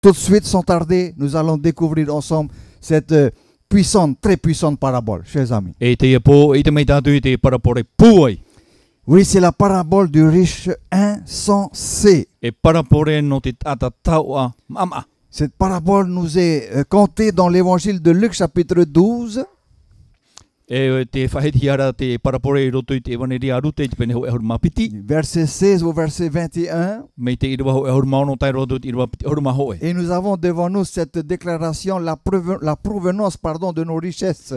Tout de suite, sans tarder, nous allons découvrir ensemble cette puissante, très puissante parabole, chers amis. Oui, c'est la parabole du riche insensé. Cette parabole nous est contée dans l'évangile de Luc chapitre 12. Verset 16 au verset 21. Et nous avons devant nous cette déclaration, la provenance de nos richesses.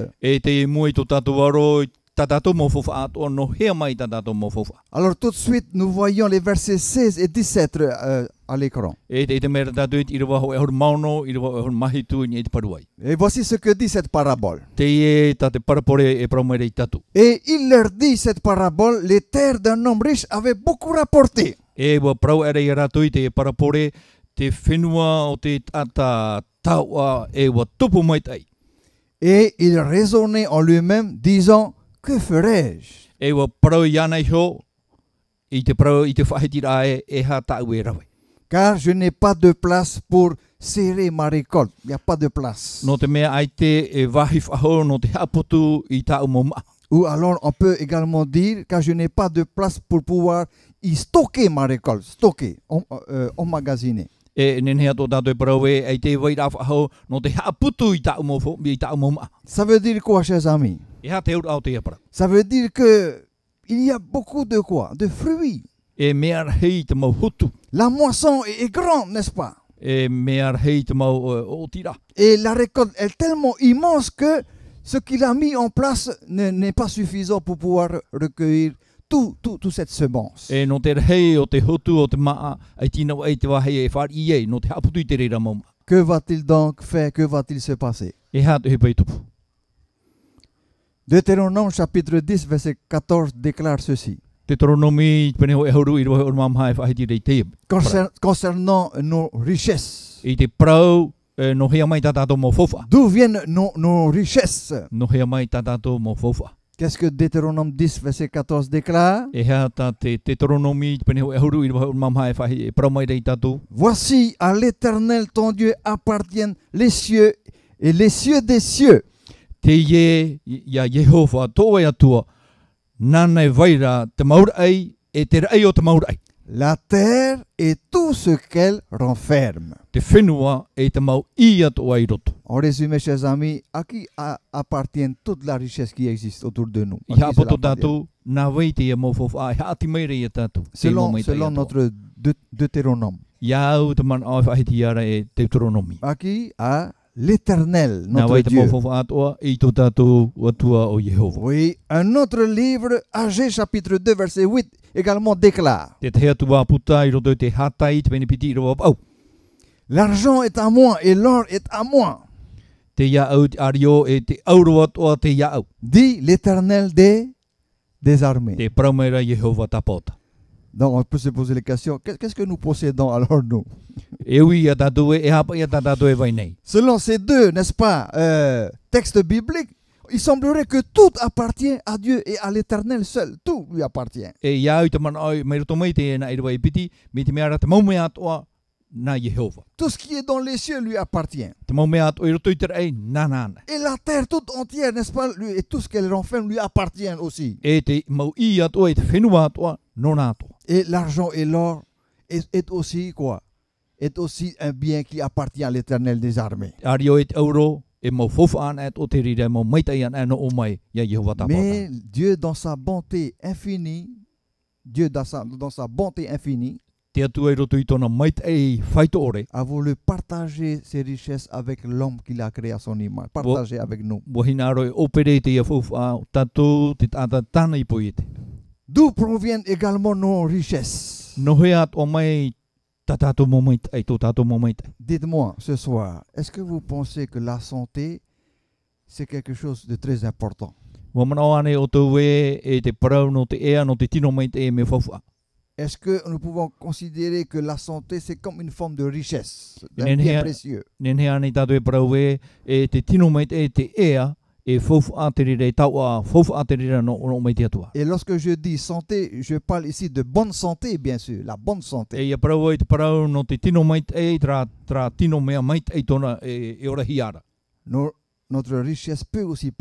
Alors tout de suite, nous voyons les versets 16 et 17 à l'écran. Et voici ce que dit cette parabole. Et il leur dit cette parabole, les terres d'un homme riche avaient beaucoup rapporté. Et il raisonnait en lui-même, disant, que ferai-je? Car je n'ai pas de place pour serrer ma récolte. Il n'y a pas de place. Ou alors on peut également dire, car je n'ai pas de place pour pouvoir y stocker ma récolte. Stocker, emmagasiner. Ça veut dire quoi, chers amis? Ça veut dire que il y a beaucoup de quoi? De fruits. La moisson est grande, n'est-ce pas? Et la récolte est tellement immense que ce qu'il a mis en place n'est pas suffisant pour pouvoir recueillir toute cette semence. Que va-t-il donc faire? Que va-t-il se passer? Deutéronome chapitre 10 verset 14 déclare ceci. Concernant nos richesses. D'où viennent nos richesses? Qu'est-ce que Deutéronome 10 verset 14 déclare? Voici, à l'Éternel ton Dieu appartiennent les cieux et les cieux des cieux. La terre et tout ce qu'elle renferme. En résumé, chers amis, à qui appartient toute la richesse qui existe autour de nous? Selon notre Deutéronome. À qui? À l'Éternel, notre Dieu. Oui, un autre livre, Agé chapitre 2, verset 8, également déclare. L'argent est à moi et l'or est à moi. Dit l'Éternel des armées. Donc on peut se poser la question, qu'est-ce que nous possédons alors nous? Selon ces deux, n'est-ce pas, textes bibliques, il semblerait que tout appartient à Dieu et à l'Éternel seul. Tout lui appartient. Tout ce qui est dans les cieux lui appartient. Et la terre toute entière, n'est-ce pas, et tout ce qu'elle renferme lui appartient aussi. Et l'argent et l'or est aussi quoi? Est aussi un bien qui appartient à l'Éternel des armées. Mais Dieu dans sa bonté infinie, a voulu partager ses richesses avec l'homme qu'il a créé à son image, partager avec nous. D'où proviennent également nos richesses? Dites-moi ce soir, est-ce que vous pensez que la santé, c'est quelque chose de très important? Est-ce que nous pouvons considérer que la santé, c'est comme une forme de richesse, un bien précieux? e fofu ateri rei taua fofu ateri ra no mai te atua. Et lorsque je dis santé, je parle ici de bonne santé, bien sûr, la bonne santé. E ia parau ai te parau no te tino mai te tra tino mea mai te tona e ora hiara. Notre richesse peut aussi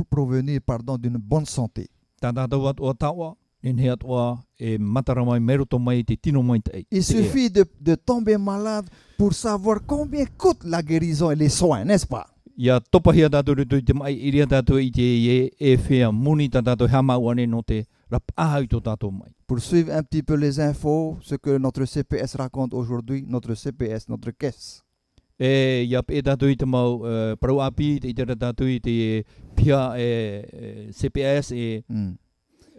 provenir d'une bonne santé. Tātou atua taua, he atua e matara mai meroto mai te tino mai te. Il suffit de tomber malade pour savoir combien coûte la guérison et les soins, n'est-ce pas? Ia topahia tātou rutu i te mai iria tātou i te e whea muni tātou hamau ane no te rap ahau to tātou mai. Pour suivre un petit peu les infos, ce que notre CPS raconte aujourd'hui, notre CPS, notre caisse. E ia pe tātou i te mau parau api, i te tātou i te pia CPS e...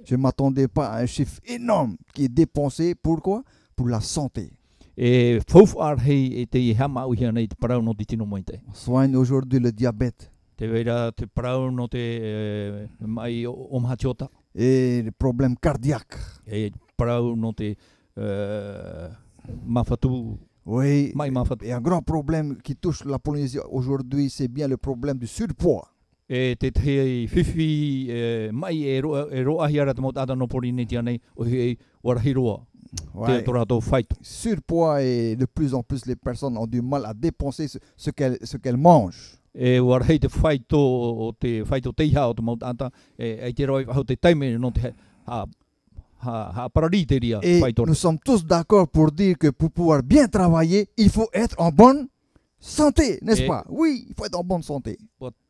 Je ne m'attendais pas à un chiffre énorme qui est dépensé. Pourquoi? Pour la santé. E fofu ar hei e te hamau hia nei te parau no te tino mai te. Soigne aujourd'hui le diabète. Te veira te parau no te mai o mahatiota. Et les problèmes cardiaques. E parau no te mawhatu. Oui, Mai mawhatu. et un grand problème qui touche la Polynésie aujourd'hui, c'est bien le problème du surpoids. E te hei whiwhi mai e roa hiara te mot ada no Polynésia nei o hei warahiroa. Ouais. Te torato whaitu. Surpoids et de plus en plus les personnes ont du mal à dépenser ce qu'elles mangent. E warhei te whaito o te whaito teiha o te mot ada e te roi hau te taime no te ha parariteria Et whaito. nous sommes tous d'accord pour dire que pour pouvoir bien travailler, il faut être en bonne santé, n'est-ce pas? Oui, il faut être en bonne santé.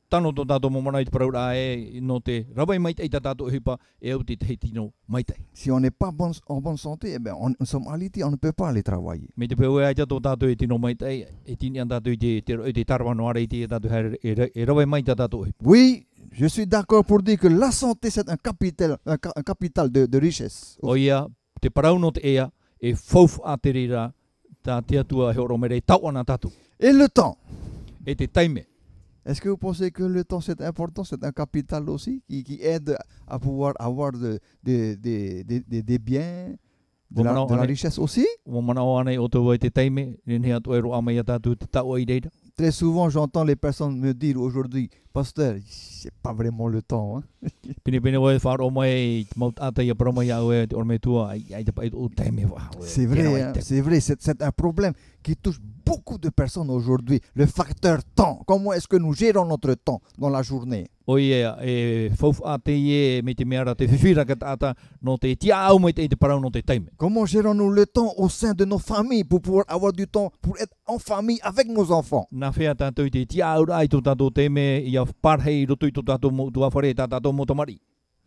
Tano to tātou mo mana i te parau rā e no te rawai mai te tātou hipa e au te hei tino mai te. Si on n'est pas en bonne santé, eh ben en sommalité, on ne peut pas aller travailler. Me te pēu e aita tō tātou e tino mai te e tini an tātou i te tarwano ara i te tātou e rawai mai te tātou hipa. Oui, je suis d'accord pour dire que la santé, c'est un capital de richesse. O ia, te parau no te ea e fofu a te rira tā te atua he oro mere tau ana tātou. Et le temps. E te taime. Est-ce que vous pensez que le temps c'est important, c'est un capital aussi qui aide à pouvoir avoir des biens, de la richesse aussi? Mo mana o anei o tō e te taime, rin hea tō e roa mai a tātou te tau i reira. Très souvent, j'entends les personnes me dire aujourd'hui, pasteur, c'est pas vraiment le temps. Hein? Pine o e wharo mai, maut ata i a paromai au e te orme tua, ai te pai o taime wa. C'est vrai, hein, c'est vrai, c'est un problème qui touche beaucoup de personnes aujourd'hui, le facteur temps. Comment est-ce que nous gérons notre temps dans la journée? O ia, e fofu a te ie me te meara te whiwhira ka tata no te tia au mai te parau no te taime. Comment gérons-nous le temps au sein de nos familles pour pouvoir avoir du temps pour être en famille avec nos enfants? Nā whea tātou i te tia au rai tō tātou teime i a parhei roto i tō tātou tua whare tātou motamari.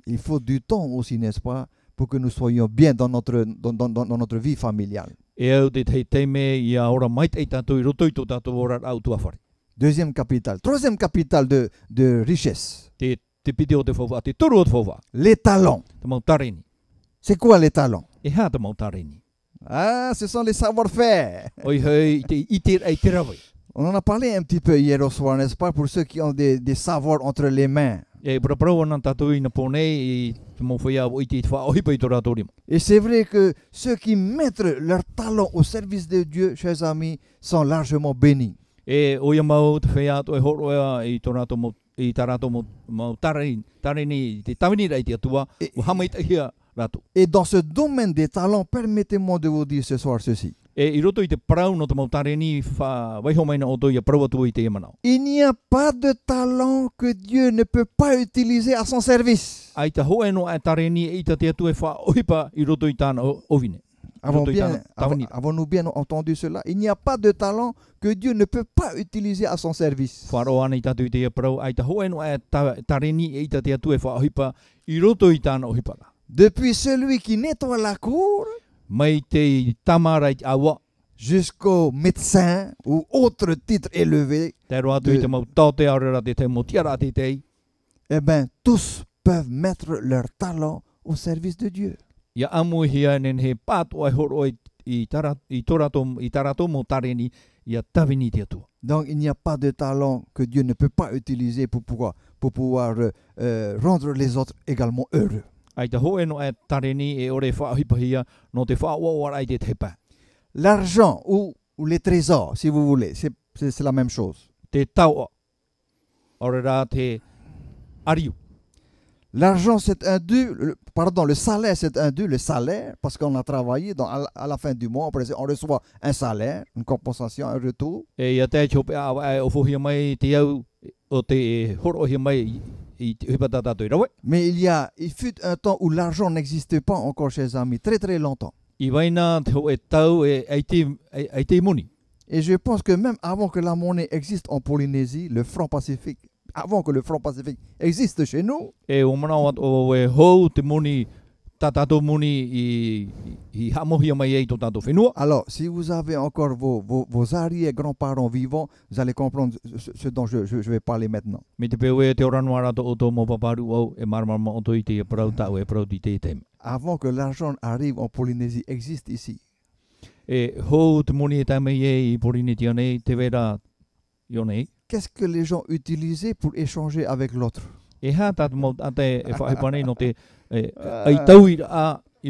Il faut du temps aussi, n'est-ce pas, pour que nous soyons bien dans notre vie familiale. E au te teime i a ora mai te tātou i roto i tō tātou ora au tua whare. Deuxième capital. Troisième capital de richesse. Te pite o te whawha, te toro o te whawha. Les talents. Te mautarini. C'est quoi les talents? E hea te mautarini. Ah, ce sont les savoir-faire. Oi hei, i te rawai. On en a parlé un petit peu hier au soir, n'est-ce pas, pour ceux qui ont des savoirs entre les mains. E praparau ana tātou i na pōnei i te mawhia o i te whaohipa i tō rātou rima. Et c'est vrai que ceux qui mettent leur talent au service de Dieu, chers amis, sont largement bénis. E o ia mau te whea ato e horo ea i tō rātou i tā rātou mau tarini, te tawini rei te atua, o hamai te hia rātou. Et dans ce domaine des talents, permettez-moi de vous dire ce soir ceci. E i roto i te parau no te mau tarini waiho mai na o tō ia parau atua i te emanau. Il n'y a pas de talent que Dieu ne peut pas utiliser à son service. Ai ta hoe no e tarini e i te atua e whaohipa i roto i tāna ovine. Avons-nous bien entendu cela? Il n'y a pas de talent que Dieu ne peut pas utiliser à son service. Wharo ana i tātou i te ia parau, ai ta hoe no e tarini e i te atua e whaohipa i roto i tāna ohipara. Depuis celui qui nettoie la cour, mai te tamara i awa, jusqu'au médecin ou autre titre élevé, te roa tu i te mau taute arera te mo tiara te tei, eh bien, tous peuvent mettre leur talent au service de Dieu. Ia amu hia nen he pāto ai horo i tarato mo tarini ia tawini te atua. Donc il n'y a pas de talent que Dieu ne peut pas utiliser pour pouvoir rendre les autres également heureux. Ai te hoe no e tarini e ore whaahipahia no te whaawawara i te tepa. L'argent ou les trésors, si vous voulez, c'est la même chose. Te tau ore rā te ariu. L'argent, c'est un dû, le salaire, c'est un dû, le salaire, parce qu'on a travaillé, à la fin du mois, on reçoit un salaire, une compensation, un retour. E ia te chope a o fohia mai te au o te horo hia mai I hipata tato I rawe. Mais il fut un temps où l'argent n'existait pas encore, chers amis, très très longtemps. I waina te ho e tau e te muni. Et je pense que même avant que la monnaie existe en Polynésie, le franc Pacifique, avant que le franc Pacifique existe chez nous, E o manawat o e hou te muni tatato muni I hamohia mai e to tato whenua. alors si vous avez encore vos arrière-grands-parents vivants, vous allez comprendre ce dont je vais parler maintenant. Me te peo e te oranwara to o to mo paparu au e marmama o to I te parau tau e parau ti te tem. Avant que l'argent arrive en Polynésie, existe ici. E hou te muni e tamei e I Polynesia nei te vera I nei. Qu'est-ce que les gens utilisaient pour échanger avec l'autre? E ha tatu mo ate e whahipane no te ai tau I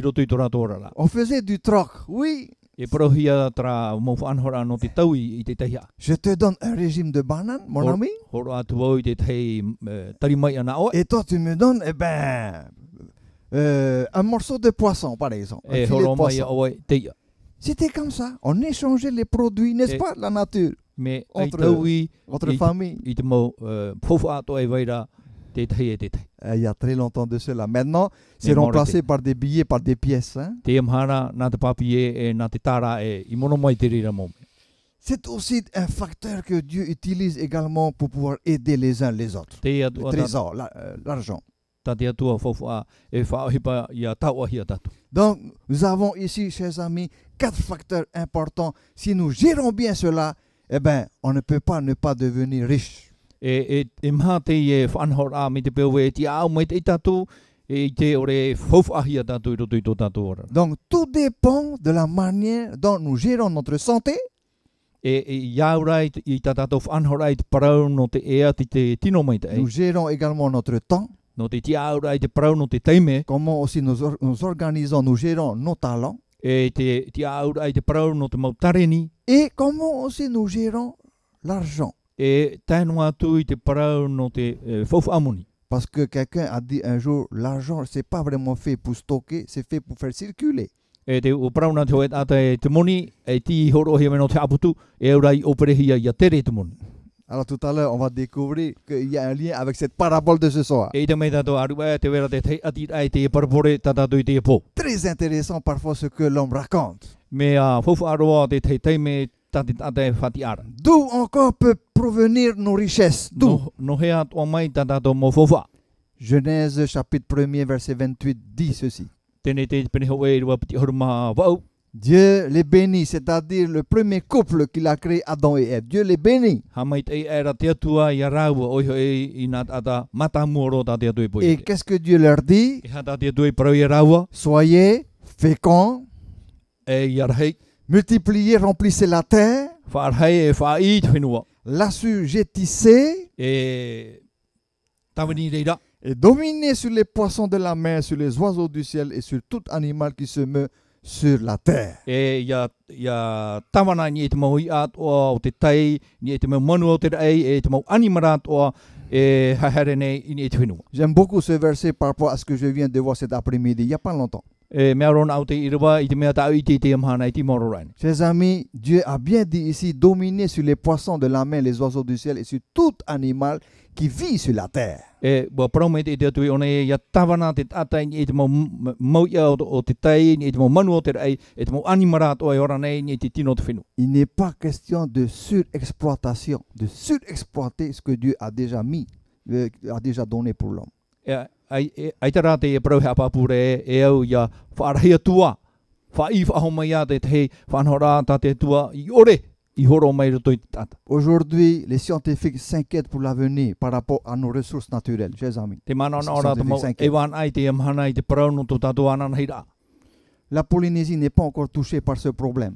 roto I torato orara. On faisait du troc, oui. E parohia tra mo whanhora no te tau I te teihia. Je te donne un régime de bananes, mon ami. Horo atu au I te tei tarimai ana oe. Et toi, tu me donnes, eh ben, un morceau de poisson, par exemple. Un E filet de horo mai poisson. oe teia. C'était comme ça. On échangeait les produits, n'est-ce Et- pas, de la nature, Me ai Entre- tau I votre Et- famille. I te mo pofa ato e waira te tei e te tei. Il y a très longtemps de cela. Maintenant, c'est Mais remplacé par des billets, par des pièces. Hein. Te amhara nā te papi e nā te tara e I mono mai te rira mō. C'est aussi un facteur que Dieu utilise également pour pouvoir aider les uns les autres. Te Le atua trésor, l'argent. ta te atua fofa e whaohipa I a tau ahi a tatu. Donc, nous avons ici, chers amis, 4 facteurs importants. Si nous gérons bien cela, eh ben, on ne peut pas ne pas devenir riche. E mha te e whanhora me te peo e ti au mai te tatu e te ore fofa ahi a tatu I roto I tō tatu ora. Donc, tout dépend de la manière dont nous gérons notre santé, E iaurai I ta tatu whanhora I te parau no te ea te tino mai te nous gérons également notre temps, no te tiaura I te parau no te teime. comment aussi nous organisons, nous gérons nos talents, E te tiaura I te parau no te mautareni. et comment aussi nous gérons l'argent. E tēnu atu I te parau no te fofa amoni. Parce que quelqu'un a dit un jour, l'argent, c'est pas vraiment fait pour stocker, c'est fait pour faire circuler. E te o parau na te hoe ata e te moni, e ti horo he no te aputu, e ora I operehia I a tere te moni. Alors tout à l'heure, on va découvrir qu'il y a un lien avec cette parabole de ce soir. E te mei tato aru e te vera te te ati ai te parapore tatato I te po. Très intéressant parfois ce que l'homme raconte. Me a fofa aroa te te teime tati ate whati ara. D'où encore peuvent provenir nos richesses? D'où? No hea toa mai tatato mo fofa. Genèse chapitre 1er verset 28 dit ceci. Tēne te peneho e rua piti horuma wau. Dieu les bénit, c'est-à-dire le premier couple qu'il a créé, Adam et Ève. Dieu les bénit. Ha mai te era te atua I a raua oiho e I nā ata mata muoro ta te atu e poi. Et qu'est-ce que Dieu leur dit? E hata te atu e parau I a raua. Soyez féconds, E I arhei. multipliez, remplissez la terre, Whaarhei e whaai te whenua. l'assujettissez E tawini reira. et dominez sur les poissons de la mer, sur les oiseaux du ciel et sur tout animal qui se meut sur la terre. E ia tawana ni e te mau I atoa o te tai, ni e te mau manu o te rei, e te mau animara atoa e hahere nei I ni e te whenua. J'aime beaucoup ce verset par rapport à ce que je viens de voir cet après-midi, il n'y a pas longtemps. E mea rona au te irawa I te mea tau I te amhana I te moro raine. Chers amis, Dieu a bien dit ici, dominez sur les poissons de la mer, les oiseaux du ciel et sur tout animal qui vit sur la terre. E bua parome te atu I one e ia tawana te atai ni e te mau ia o te tai, ni e te mau manu o te rei, e te mau animara atoa e ora nei ni e te tino te whenua. Il n'est pas question de surexploitation, de surexploiter ce que Dieu a déjà mis, a déjà donné pour l'homme. Ai tara te e parau hea papure e au ia whaarahia tua. Whai whahoma ia te te whanhora ta te tua I ore I horo mai roto I tata. Aujourd'hui, les scientifiques s'inquiètent pour l'avenir par rapport à nos ressources naturelles, chers amis. Te mana na ora te mau e wan ai te amhana I te parau no to tatu ana hei rā. La Polynésie n'est pas encore touchée par ce problème.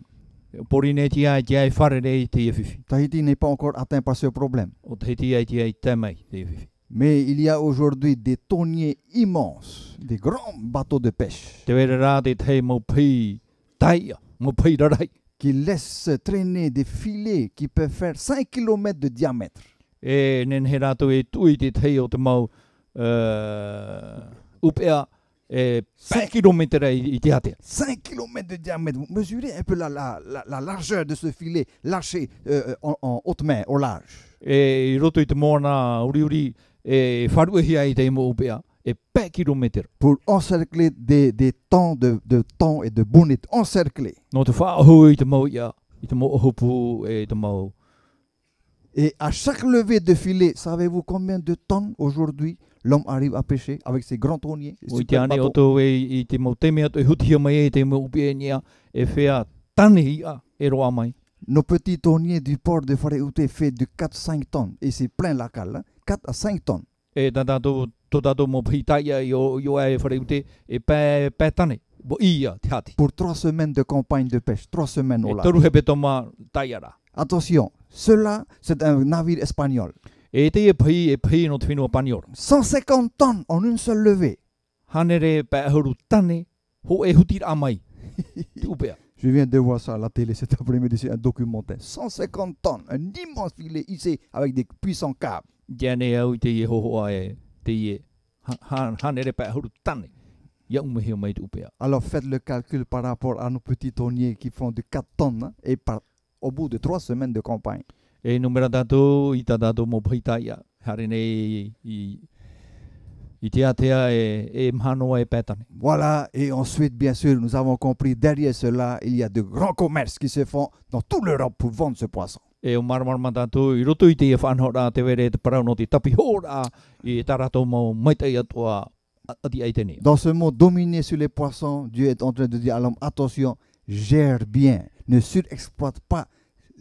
Porine ti ai te ai wharere I te iwhiwhi. Tahiti n'est pas encore atteint par ce problème. O te ti ai te mai te iwhiwhi. Mais il y a aujourd'hui des tonniers immenses, des grands bateaux de pêche Te wera rā te te mau pi taia, mau pi rarai. qui laissent traîner des filets qui peuvent faire 5 km de diamètre. E nen he rātou e tui te te o te mau upea 5 km i te hate. 5 km de diamètre. Vous mesurez un peu la largeur de ce filet lâché en haute mer, au large. I roto i te moana uri wharuehia i te imo upea 5 km. Pour encercler des temps de temps et de bonnet encerclés. No te whaahu i te mau ia, i te mau hopu te mau. Et à chaque levée de filet, savez-vous combien de tonnes aujourd'hui l'homme arrive à pêcher avec ses grands tonniers? O te ane o tō i te mau te mea to hutia mai te mau upea nia whea tane ia roa mai. Nos petits tonniers du port de Whareute fait de 4-5 tonnes. Et c'est plein la cale, hein? 4 à 5 tonnes. E tātou mo pihitaia i o e Whareute pē tane. Bo ia te hati. Pour 3 semaines de campagne de pêche. 3 semaines au large. Toru he petoma taiara. Attention, cela, c'est un navire espagnol. E te pai no te whenua paniora. 150 tonnes en une seule levée. Hanere pē ahuru tane, ho e hutir amai. Te upea. Je viens de voir ça à la télé cet après-midi, c'est un documentaire. 150 tonnes, un immense filet hissé avec des puissants câbles. Diane au te ie hohoa te ie. Hanere pē ahuru tane. Ia umehio mai te upea. Alors faites le calcul par rapport à nos petits tonniers qui font de 4 tonnes, hein, et au bout de 3 semaines de campagne. E numera tātou i tātou mo pihitaia. Hare nei i te atea mhanoa pētane. Voilà, et ensuite, bien sûr, nous avons compris, derrière cela, il y a de grands commerces qui se font dans toute l'Europe pour vendre ce poisson. E o marmarma tātou i roto i te whanhora te were te parau no te tapi hora i tarato mo maitai atua ati aitene. Dans ce monde dominé sur les poissons, Dieu est en train de dire à l'homme, attention, gère bien, ne surexploite pas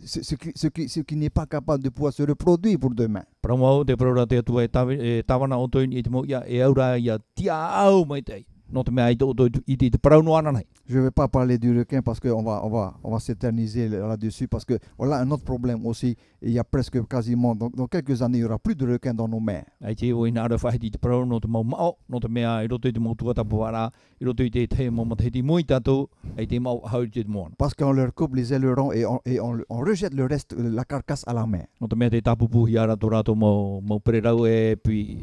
ce qui n'est pas capable de pouvoir se reproduire pour demain. Pramau te prora te atua tawana o toi i te mo ia aura ia tia au maitai. No te mea i te parau no ana nei. Je ne vais pas parler du requin parce qu'on va s'éterniser là-dessus parce qu'on a un autre problème aussi. Il y a presque quasiment, dans quelques années, il n'y aura plus de requins dans nos mers. Ai te o ina ara whahiti te parau no te mau mao, no te mea i roto i te mau tuatapuara, i roto i te te mo matahiti mui tātou, ai te mau hau te moana. Parce qu'on leur coupe les ailerons et on rejette le reste, la carcasse à la mer. No te mea te tapupuhi ara tō rātou mau pererau puis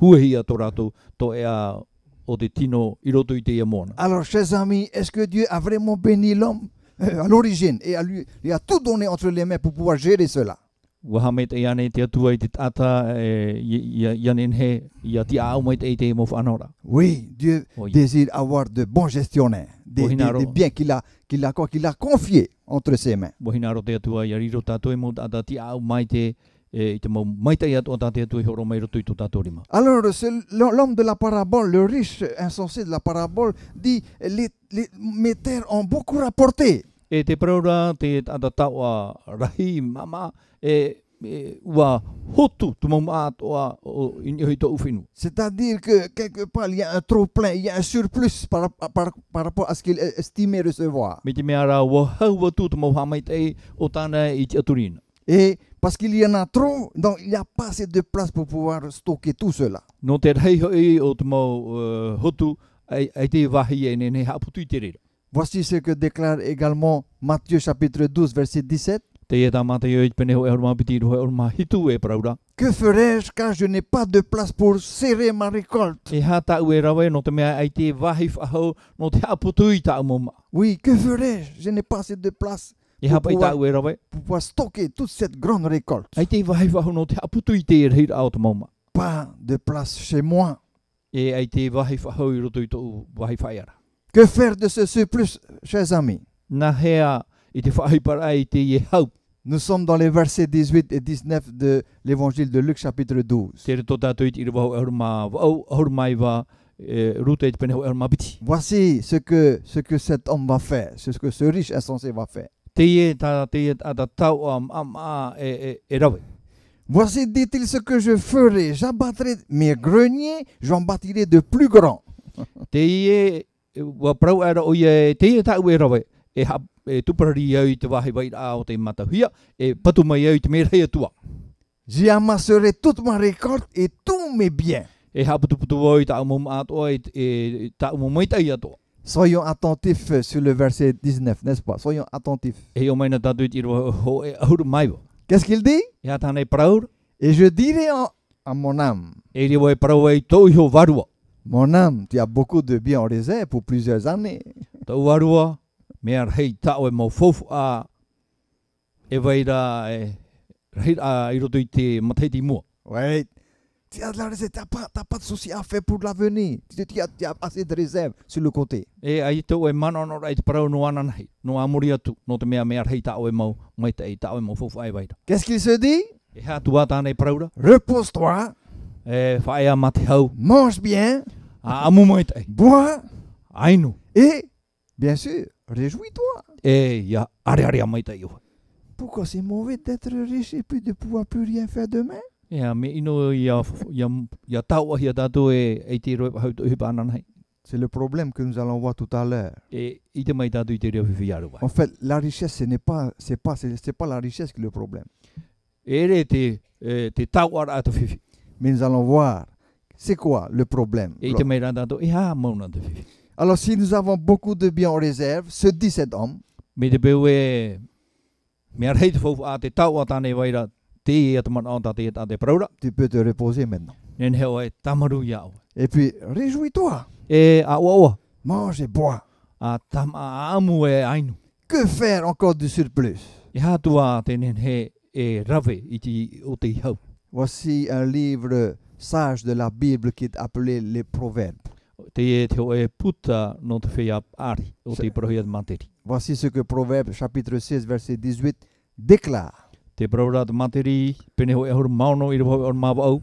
huehia tō rātou tō ea o te tino i roto i te ia moana. Alors, chers amis, est-ce que Dieu a vraiment béni l'homme à l'origine et il a tout donné entre les mains pour pouvoir gérer cela? Wahame te iane te atua i te tata ianen he ia ti au mai te te mo whanora. Oui, Dieu désire avoir de bons gestionnaires, des biens qu'il a confiés entre ses mains. Bohinaro te atua i riro tātou e mo tata ti au mai te alors, l'homme de la parabole, le riche insensé de la parabole, dit mes terres ont beaucoup rapporté. C'est-à-dire que quelque part, il y a un trop plein, il y a un surplus par rapport à ce qu'il estimait recevoir. Et parce qu'il y en a trop, donc il n'y a pas assez de place pour pouvoir stocker tout cela. Voici ce que déclare également Matthieu chapitre 12, verset 17. Que ferai-je car je n'ai pas de place pour serrer ma récolte? Oui, que ferai-je? Je n'ai pas assez de place pour pouvoir stocker toute cette grande récolte. Pas de place chez moi. Que faire de ce surplus, chers amis? Nous sommes dans les versets 18 et 19 de l'évangile de Luc chapitre 12. Voici ce que cet homme va faire, ce que ce riche insensé va faire. Voici, dit-il, ce que je ferai. J'abattrai mes greniers, j'en bâtirai de plus grands. J'y amasserai toute ma récolte et tous mes biens. Soyons attentifs sur le verset 19, n'est-ce pas? Soyons attentifs. Qu'est-ce qu'il dit? Et je dirai à mon âme, E ri wai parau ai tau iho varua. mon âme, tu as beaucoup de biens en réserve pour plusieurs années. Tau varua, mea rei tau e mau fofu a e waira e rei a i roto i te mataiti mua. Ouais. Tu as de la réserve, t'as pas de souci à faire pour l'avenir. Tu as assez de réserve sur le côté. E ai tau e mana ono rai te parau no ananai, no amuri atu, no te mea rei tau e mau, mai te tau e mau fofu ai waira. Qu'est-ce qu'il se dit? E hea tua tānei paraura, Repose-toi, e whae a mate hau, mange bien, a amu mai te, bois ainu, et, bien sûr, réjouis-toi. e ia are a mai te iho. Pourquoi c'est mauvais d'être riche et puis de pouvoir plus rien faire demain? E a me ino ia tau ahi a tātou e te roi hau tu hipa ananai. C'est le problème que nous allons voir tout à l'heure. E i te mai tātou i te reo whiwhi aru wai. En fait, la richesse, c'est pas la richesse qui est le problème. E re te tau ara ata whiwhi. Mais nous allons voir, c'est quoi le problème? E i te mai rā tātou, e hā mauna te whiwhi. Alors, si nous avons beaucoup de biens en réserve, se dit cet homme, Me te peu e, mea rei te whauwha a te tau a tāne waira, te e ata mana o tāte e tāte paraura, tu peux te reposer maintenant. nen heo e tamaru ia au. Et puis, réjouis-toi, E a ua, mange et bois. a tam a amu e ainu. Que faire encore du surplus? E hātua te nen he e rave i te o te hau. Voici un livre sage de la Bible qui est appelé les Proverbes. Te e te o e puta no te whea ari o te prohia de materi. Voici ce que Proverbes chapitre 16 verset 18 déclare. Te prohia de materi, pene ho e horo maono i rewa o mawa au.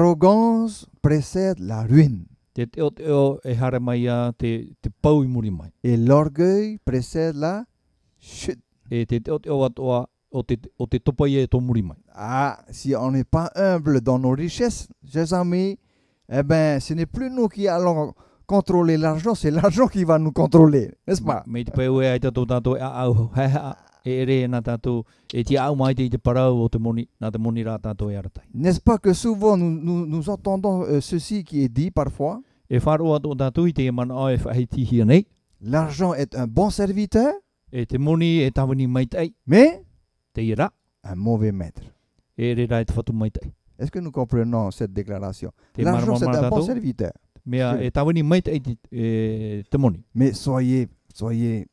L'arrogance précède la ruine Te o e hare mai a te pau i muri mai. et l'orgueil précède la chute. E te o atoa o te topai e to muri mai. Ah, si on n'est pas humble dans nos richesses, chers amis, eh ben, ce n'est plus nous qui allons contrôler l'argent, c'est l'argent qui va nous contrôler, n'est-ce pas? Me te peu e ai tātou e au hea e re nā tātou e te au mai te i te parau o te moni, nā te moni rā tātou e aratai. N'est-ce pas que souvent nous entendons ceci qui est dit parfois? E wharo atu o tātou i te e mana o e whahitihi anei, L'argent est un bon serviteur, e te moni e tawani mai tei, mais te i rā, un mauvais maître. e re rai te whatu mai tei. Est-ce que nous comprenons cette déclaration? Te L'argent, c'est marama un bon tātou, serviteur. mea e tawani mai tei te moni. Mais soyez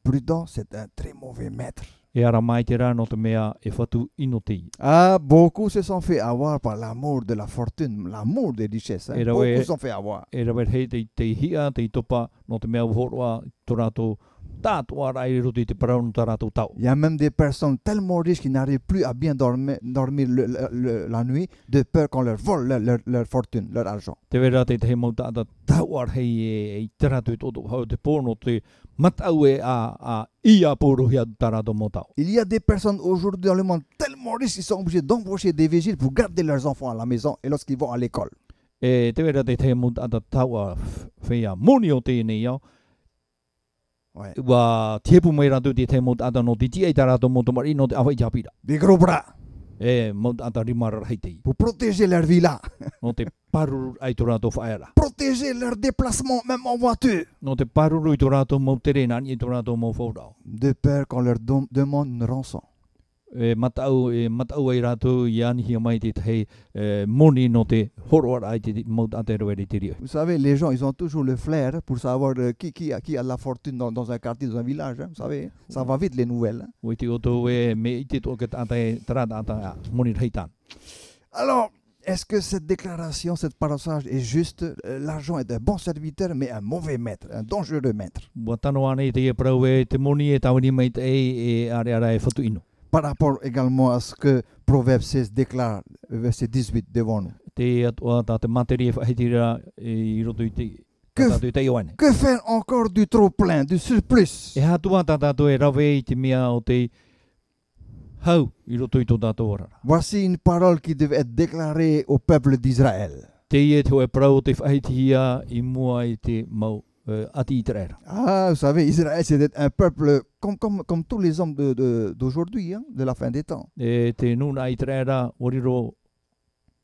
prudents, c'est un très mauvais maître. E ara mai te rā no te mea e whatu ino te i. Ah, beaucoup se sont fait avoir par l'amour de la fortune, l'amour des richesses. Hein. Et là, Beaucoup ouais. se sont fait avoir. E rawer hei te hia, te i topa, no te mea uhoroa, tō rātou tātua rai roto i te parau no tā rātou tau. Il y a même des personnes tellement riches qui n'arrivent plus à bien dormir la nuit de peur qu'on leur vole leur fortune, leur argent. Te wera te hei mau tāta tauar hei e te rātou i tōtou hau te pōno te matau e a ia pōro hia tā rātou mō tau. Il y a des personnes aujourd'hui dans le monde tellement riches qu'ils sont obligés d'embaucher des vigiles pour garder leurs enfants à la maison et lorsqu'ils vont à l'école. E te wera te hei mau tāta taua whea moni o tēnei au, Ouais. wa tiepu mai rātou te hei mau tāta no te tia i tā rātou mō tomari no te awai japira. Des gros bras E mau tāta rimara hei te i. pour protéger leur villa, No te paruru ai tō rātou whaera. protéger leur déplacement même en voiture, No te paruru i tō rātou mau tere nani i tō rātou mau whaurau. de peur qu'on leur demande une rançon. E matau ai rātou i anihia mai te hei moni no te horoara ai te mau tāte roere te rio. Vous savez, les gens, ils ont toujours le flair pour savoir qui a la fortune dans un quartier, dans un village. Hein, vous savez, ça va vite les nouvelles. Hein. O te oto e me i te tō ke tātai tarata ata moni rei tāna. Alors, est-ce que cette déclaration, cette passage est juste? L'argent est un bon serviteur, mais un mauvais maître, un dangereux maître. Wa tano ane te e parau e te moni e tawani mai te e are e whatu ino. Par rapport également à ce que Proverbe 16 déclare, verset 18 devant nous. Te atua tā te materi e whahitira i roto i te tātou i te ioane. Que faire encore du trop plein, du surplus? E hatua tā tātou e rawe i te mea o te hau i roto i tō tātou orara. Voici une parole qui devait être déclarée au peuple d'Israël. Te e te hoe parau o te whahitihia i mua i te mau ati i te rera. Ah, vous savez, Israël, c'est un peuple comme tous les hommes d'aujourd'hui, hein, de la fin des temps. E te nuna i te rera, oriro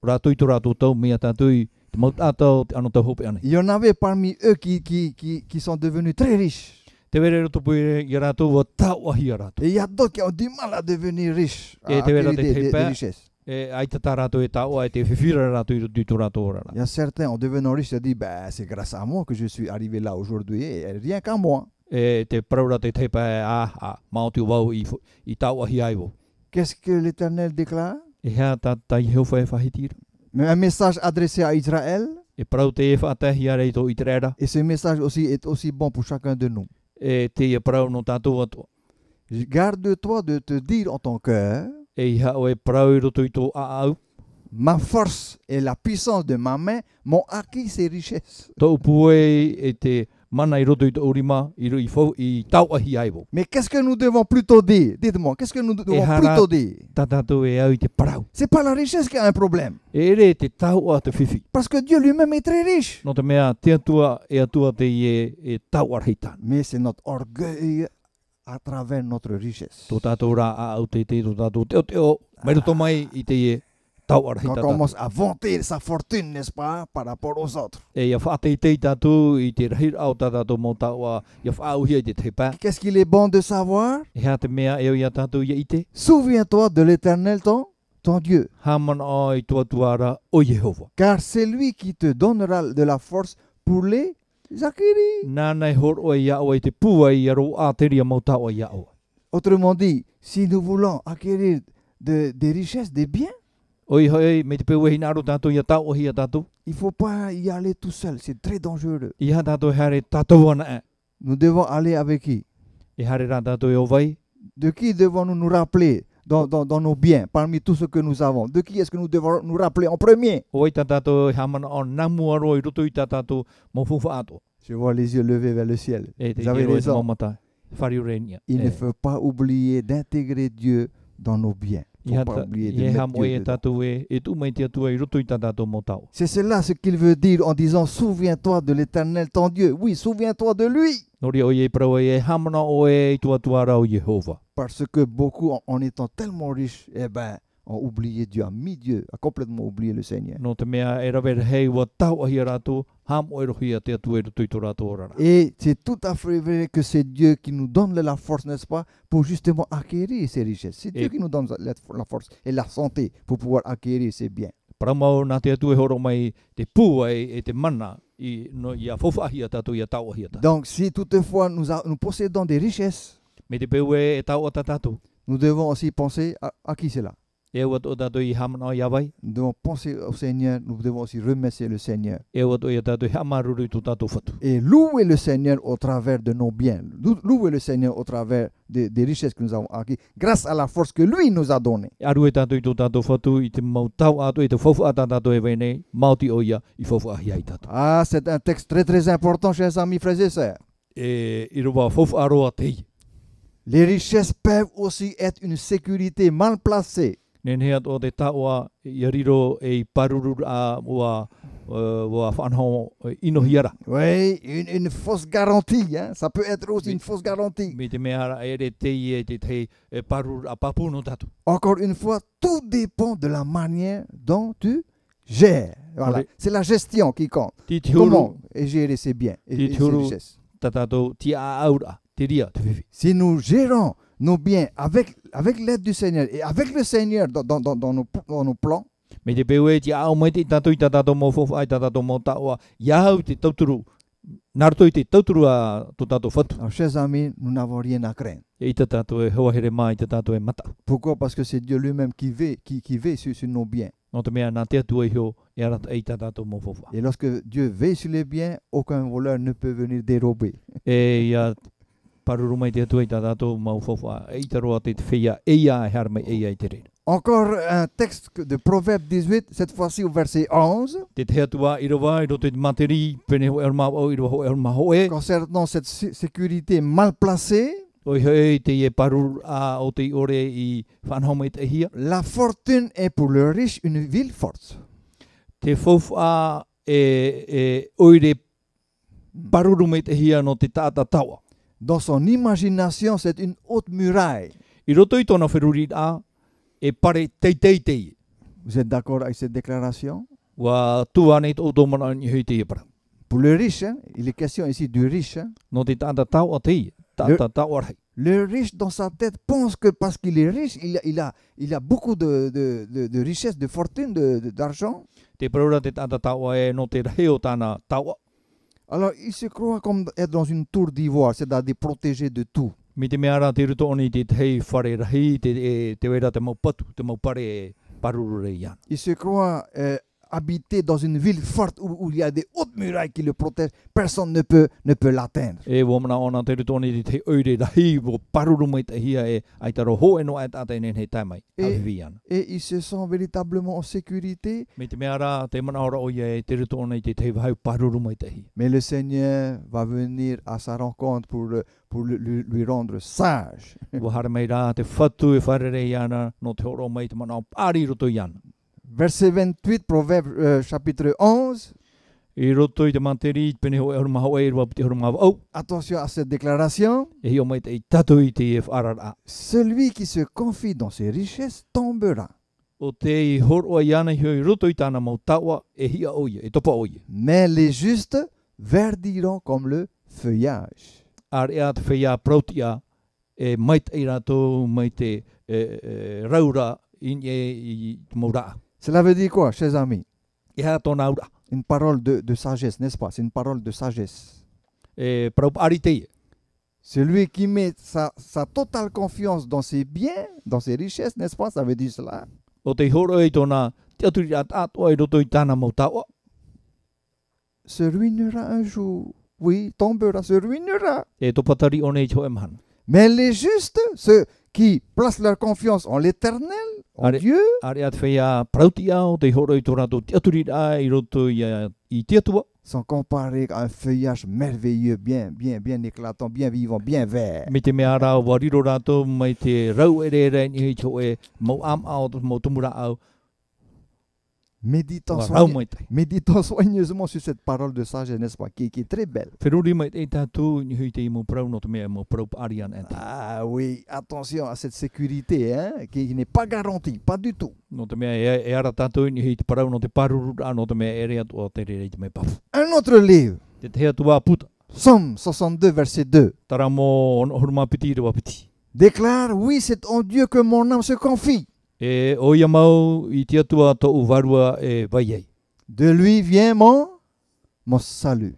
rātou i tō rātou tau, mea tātou i te mau tātou te ano tau hope ane. Il y en avait parmi eux qui sont devenus très riches. Te wera roto pui i rātou wa tauahi a rātou. Et il y a d'autres qui ont du mal à devenir riches, à Et te wera acquérir te des tepa. richesses. Aitata rātou e taua e te whiwhira rātou i roto i tō rātou orara. Il y a certains, en devenant riches, se disent, ben, c'est grâce à moi que je suis arrivé là aujourd'hui, et rien qu'à moi. E te praura te tepa e maoti wau i tauahi aiwo. Qu'est-ce que l'Éternel déclare? E hea tai heuwha e whahitira. Mais un message adressé à Israël, E prau te e whaatahi a reito i te reira. et ce message aussi est aussi bon pour chacun de nous. E te e prau no tātou atua. Garde-toi de te dire en ton cœur, E iha o e prau i roto i tō aau. ma force et la puissance de ma main m'ont acquis ces richesses. Tō pue e te mana i roto i tō urima i tauahi aiwo. Mais qu'est-ce que nous devons plutôt dire? Dites-moi, qu'est-ce que nous devons hara- plutôt dire? Tā tātou e au i te prau. C'est pas la richesse qui a un problème. E ere te taua te whiwhi. Parce que Dieu lui-même est très riche. No te mea te atua e atua te e tauarhitan. Mais c'est notre orgueil à travers notre richesse. Tō tātou rā a au te tō tātou teo, mai roto mai i te e Quand tauarhita on tātou. commence à vanter sa fortune, n'est-ce pas, par rapport aux autres. E ia whaatei tei tātou i te rahir au tātou mō taua, ia whaauhia i te tepa. Qu'est-ce qu'il est bon de savoir? E hea te mea eo ia tātou ia i te. Souviens-toi de l'Éternel, ton Dieu. Hamana o i tuatuara o Yehova. Car c'est lui qui te donnera de la force pour les acquérir. Nānei hor o ia o i te pua i aro a teria mō taua ia o. Autrement dit, si nous voulons acquérir des richesses, des biens, Oi hoi, me te pewe hina aro tātou ia tau o hia tātou. il ne faut pas y aller tout seul. C'est très dangereux. Iha tātou hare tātou ana e. Nous devons aller avec qui? E hare rā tātou e o vai. De qui devons-nous nous rappeler dans nos biens, parmi tout ce que nous avons? De qui est-ce que nous devons nous rappeler en premier? O i tā tātou e hamana o namu aro i roto i tā tātou mō fuwha ato. Je vois les yeux levés vers le ciel. E te Vous avez iro e te raison. mamata. Whari urenia. Il ne faut pas oublier d'intégrer Dieu dans nos biens. Il ne faut pas oublier de mettre Dieu dedans. tātou e tu mai te atua i roto i tā tātou mō tau. C'est cela ce qu'il veut dire en disant souviens-toi de l'Éternel ton Dieu. Oui, souviens-toi de lui. Nori o i e prau e hamana o e i tuatuara o Yehova. Parce que beaucoup, en étant tellement riches, eh ben, ont oublié Dieu, ont mis Dieu, ont complètement oublié le Seigneur. No te mea e rawe hei wa tau ahi a rātou, ham o e rohi a te atu e roto i tō rātou orara. Et c'est tout à fait vrai que c'est Dieu qui nous donne la force, n'est-ce pas, pour justement acquérir ces richesses. C'est Dieu qui nous donne la force et la santé pour pouvoir acquérir ces biens. Paramau nā te atu e horo mai te pua e te mana i a fofahi a tātou i a tau ahi a tātou. Donc si toutefois nous possédons des richesses, Me te peue e tau a tā tātou. nous devons aussi penser à qui c'est là. E wat o tātou i hamana o iawai. Nous devons penser au Seigneur, nous devons aussi remercier le Seigneur. E wat o i a tātou i hamaruru i tō tātou whatu. Et louer le Seigneur au travers de nos biens. Louer le Seigneur au travers des richesses que nous avons acquises, grâce à la force que lui nous a donnée. E aru e tātou i tō tātou whatu i te mau tau ato i te fofu a tā tātou e weinei, mauti o ia i fofu ahi ai tātou. Ah, c'est un texte très très important, chers amis, frères et sœurs. E i roa fofu aroa te i. Les richesses peuvent aussi être une sécurité mal placée. Nen hea o te taua i riro e i paruru a ua whanho inohiara. Oui, une fausse garantie. Hein? Ça peut être aussi une fausse garantie. Me te mea e re te i e te paruru a papuno tatu. Encore une fois, tout dépend de la manière dont tu gères. Voilà. Oui. C'est la gestion qui compte. Ti te huru Comment gérer ses biens et ses Tihuru. richesses. tatatou ti a aura te ria te whiwhi. Si nous gérons nos biens avec l'aide du Seigneur et avec le Seigneur dans nos plans, Me te peue ti a au mai te tatou i tatatou mō fofu ai tatatou mō taua. Iahau te tauturu. Naruto i te tauturu a tō tatou whatu. alors, chers amis, nous n'avons rien à craindre. E i te tatou e hauahere mai, i te tatou e mata. Pourquoi? Parce que c'est Dieu lui-même qui veille sur nos biens. No te mea nā te atu e hio e arata e tatatou mō fofu. Et lorsque Dieu veille sur les biens, aucun voleur ne peut venir dérober. E ia paruru mai te atu e tatatou mō fofu. E i taroa te te whia e ia e harmai e ia i te reira. Encore un texte de Proverbe 18, cette fois-ci au verset 11, Te te atua i roa, i roto i te materi, pene ho erma o i roa ho erma ho e. concernant cette sécurité mal placée. Oi hei te e paruru a o te ore i whanhoma i te hia. La fortune est pour le riche une ville forte. Te fofu a oire paruru me te hia no te tata tawa. Dans son imagination, c'est une haute muraille. I roto i tōna whiruri a e pare teitei. Vous êtes d'accord avec cette déclaration? Wa tua nei tō tōmana ni hui te e para. Pour le riche, hein, il est question ici du riche. Hein. No te tata tawa te hia. Le riche dans sa tête pense que parce qu'il est riche, il a beaucoup de richesses, de fortune, d'argent. Alors il se croit comme être dans une tour d'ivoire, c'est-à-dire protégé de tout. Il se croit habiter dans une ville forte où il y a des hautes murailles qui le protègent. Personne ne peut l'atteindre. Et il se sent véritablement en sécurité. Mais le Seigneur va venir à sa rencontre pour lui rendre sage. Verset 28, Proverbe chapitre 11. Attention à cette déclaration. Celui qui se confie dans ses richesses tombera. Mais les justes verdiront comme le feuillage. Cela veut dire quoi, chers amis? Une parole de sagesse, n'est-ce pas? C'est une parole de sagesse. Celui qui met sa totale confiance dans ses biens, dans ses richesses, n'est-ce pas? Ça veut dire cela. Se ruinera un jour. Oui, tombera, se ruinera. Mais les justes, ceux qui placent leur confiance en l'Éternel, en Dieu, sont comparés à un feuillage merveilleux, bien éclatant, bien vivant, bien vert. Méditons soigneusement sur cette parole de sagesse, n'est-ce pas, qui est très belle. Ah oui, attention à cette sécurité, hein, qui n'est pas garantie, pas du tout. Un autre livre, Psaume 62, verset 2, déclare, oui, c'est en Dieu que mon âme se confie. De lui vient mon salut.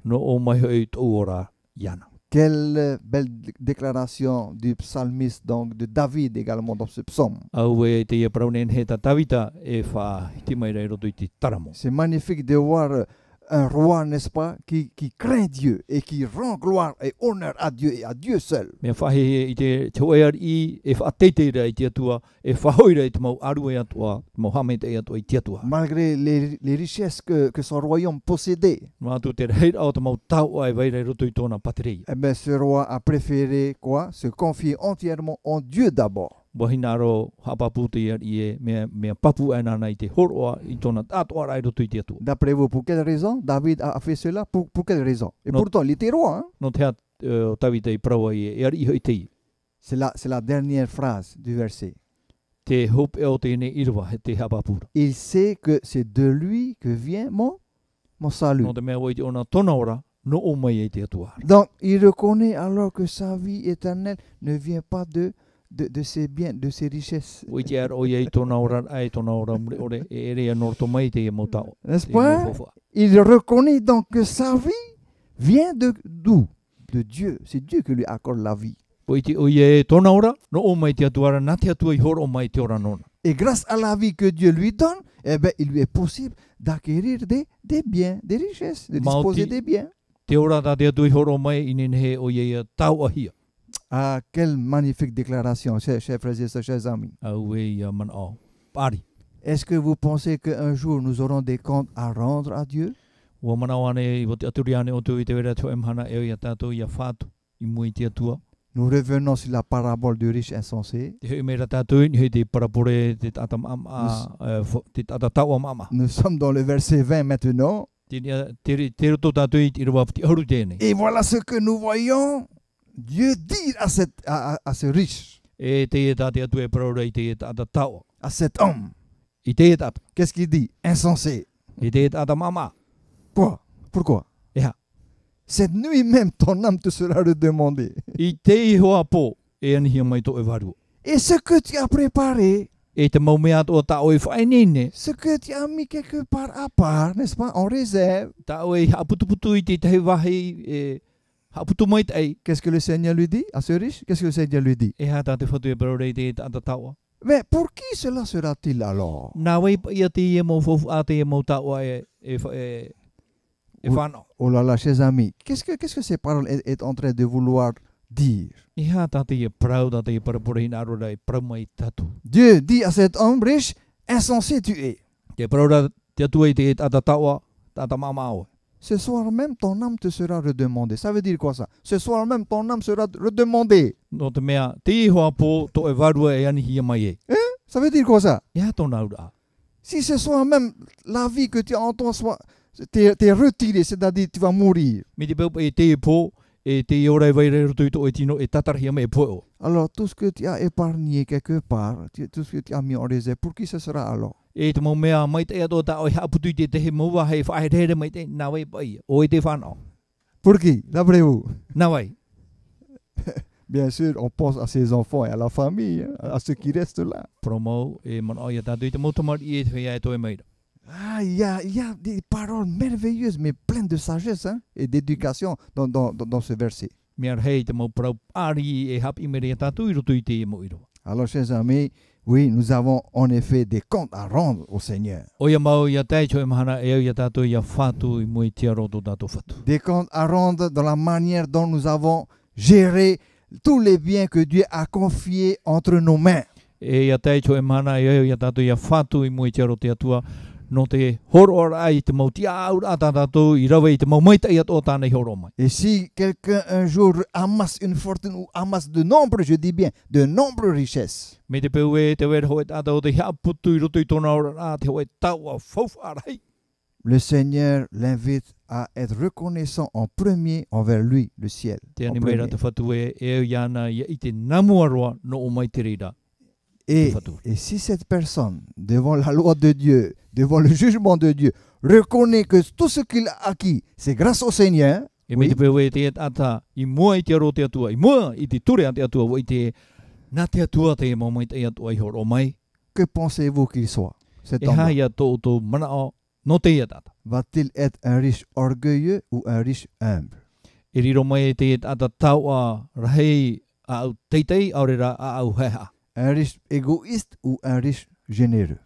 Quelle belle déclaration du psalmiste, donc de David également dans ce psaume. C'est magnifique de voir un roi, n'est-ce pas, qui craint Dieu et qui rend gloire et honneur à Dieu et à Dieu seul. Malgré les richesses que son royaume possédait, eh bien, ce roi a préféré quoi? Se confier entièrement en Dieu d'abord. D'après vous, pour quelle raison David a fait cela? Pour quelle raison? Et pourtant, il était roi. Hein? C'est la dernière phrase du verset. Il sait que c'est de lui que vient mon salut. Donc, il reconnaît alors que sa vie éternelle ne vient pas de ses biens, de ses richesses. N'est-ce pas? Il reconnaît donc que sa vie vient d'où? De Dieu. C'est Dieu qui lui accorde la vie. Et grâce à la vie que Dieu lui donne, eh bien, il lui est possible d'acquérir des biens, des richesses, de disposer des biens. Ah, quelle magnifique déclaration, chers frères et sœurs, chers amis. Est-ce que vous pensez qu'un jour nous aurons des comptes à rendre à Dieu? Nous revenons sur la parabole du riche insensé. Nous sommes dans le verset 20 maintenant. Et voilà ce que nous voyons Dieu dit à ce riche, à cet homme. Qu'est-ce qu'il dit? Insensé. Quoi? Pourquoi? cette nuit même, ton âme te sera redemandée. I te hoa po e ani hi mai to e varu. Et ce que tu as préparé, E te mau mea o ta o e whaenene. ce que tu as mis quelque part à part, n'est-ce pas, en réserve. Ta o e haputuputu i te wahi e haputu mai te. Qu'est-ce que le Seigneur lui dit à ce riche? Qu'est-ce que le Seigneur lui dit? E ha ta te whatu e parore te ata taua. Mais pour qui cela sera-t-il alors? Nā wei ia te e mo fofu a te e mo taua e whano. Oh là là, chers amis, qu'est-ce que ces paroles est en train de vouloir dire? I ha ta te e prau ta te e parapura hina arora e prau mai tatu. Dieu dit à cet homme riche, insensé tu es. Te praura te atu e te ata taua, tata mamao. Ce soir même, ton âme te sera redemandée. Ça veut dire quoi ça? Ce soir même, ton âme sera redemandée. No te mea, te hoa po to e varua e ani hia mai e. Ça veut dire quoi ça? Ia tōna ura. Si ce soir même, la vie que tu as en toi t'es retirée, c'est-à-dire tu vas mourir. Me te peupa e te po, e te ora e vaire roto i to e tino e tatarhia me e poe. Alors tout ce que tu as épargné quelque part, tout ce que tu as mis en réserve, pour qui ce sera alors? E te mau mea mai te ato ta o he aputu i te he maua hei whaetere mai te nā wei pai. O e te whanau. Pour qui? D'après vous? Nā wei. Bien sûr, on pense à ses enfants et à la famille, hein, à ceux qui restent là. Promo e man o ia tatu i te motomar i e te whea e toi meira. Ah, il y a des paroles merveilleuses, mais pleines de sagesse hein, et d'éducation dans ce verset. Mea hei te mau prau ari e hap i mere tatu i roto i te e mo iro. Alors, chers amis, oui, nous avons en effet des comptes à rendre au Seigneur. O ia mau ia tai choe mahana e au ia tatu ia whatu i mui tia roto tatu whatu. Des comptes à rendre dans la manière dont nous avons géré tous les biens que Dieu a confiés entre nos mains. E ia tai choe mahana e au ia tatu ia whatu i mui tia roto atua. No te horo ora ai te mau tia aura atatatou i rawe i te mau maita i ato tānei horo mai. Et si quelqu'un un jour amasse une fortune ou amasse de nombreuses, je dis bien, de nombreuses richesses. Me te peu e te wera hoe tātou te hea putu i roto i tōna ora a te hoe taua fofu arai. Le Seigneur l'invite à être reconnaissant en premier envers lui, le ciel. Te ani meira te whatu e au iana ia i te namuaroa no o mai te reira. Et si cette personne, devant la loi de Dieu, devant le jugement de Dieu, reconnaît que tout ce qu'il a acquis, c'est grâce au Seigneur, e me te peu e te ata i mua i te aro te atua, i mua i te ture te atua, o i te nā te atua te mau mai te atua i horo mai. Que pensez-vous qu'il soit, cet E homme-là? haia tō mana o no te ia tata. Va-t-il être un riche orgueilleux ou un riche humble? E riro mai te ata taua rahei a au teitei aurera a au heha. Un riche égoïste ou un riche généreux?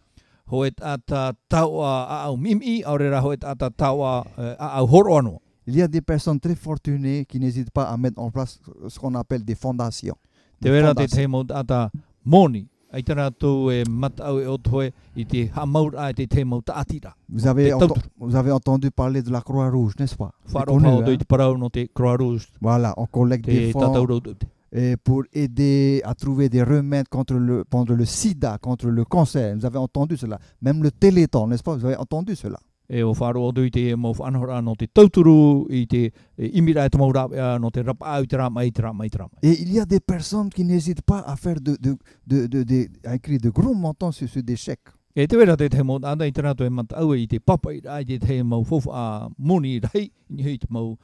Hoet ata taua a au mimi aurera hoet ata taua a au horo anō. Il y a des personnes très fortunées qui n'hésitent pas à mettre en place ce qu'on appelle des fondations. Te vera te te mo ata moni. Ai tana tō e matau e otoe i te hamaura e te mo tātira. Vous avez entendu parler de la Croix-Rouge, n'est-ce pas? Wharo pao doi te parau no te Croix-Rouge. Voilà, on collecte des fonds pour aider à trouver des remèdes contre le sida, contre le cancer. Vous avez entendu cela. Même le Téléthon, n'est-ce pas? Vous avez entendu cela. E o wharo o doi te mo whanhora no te tauturu i te imira e te maura no te rapa au te rama i te rama i te rama. Et il y a des personnes qui n'hésitent pas à faire à écrire de gros montants sur des chèques. E te vera te te mo anda i te rato e matau i te papa i rai te mau fofu a moni rai ni hui te mau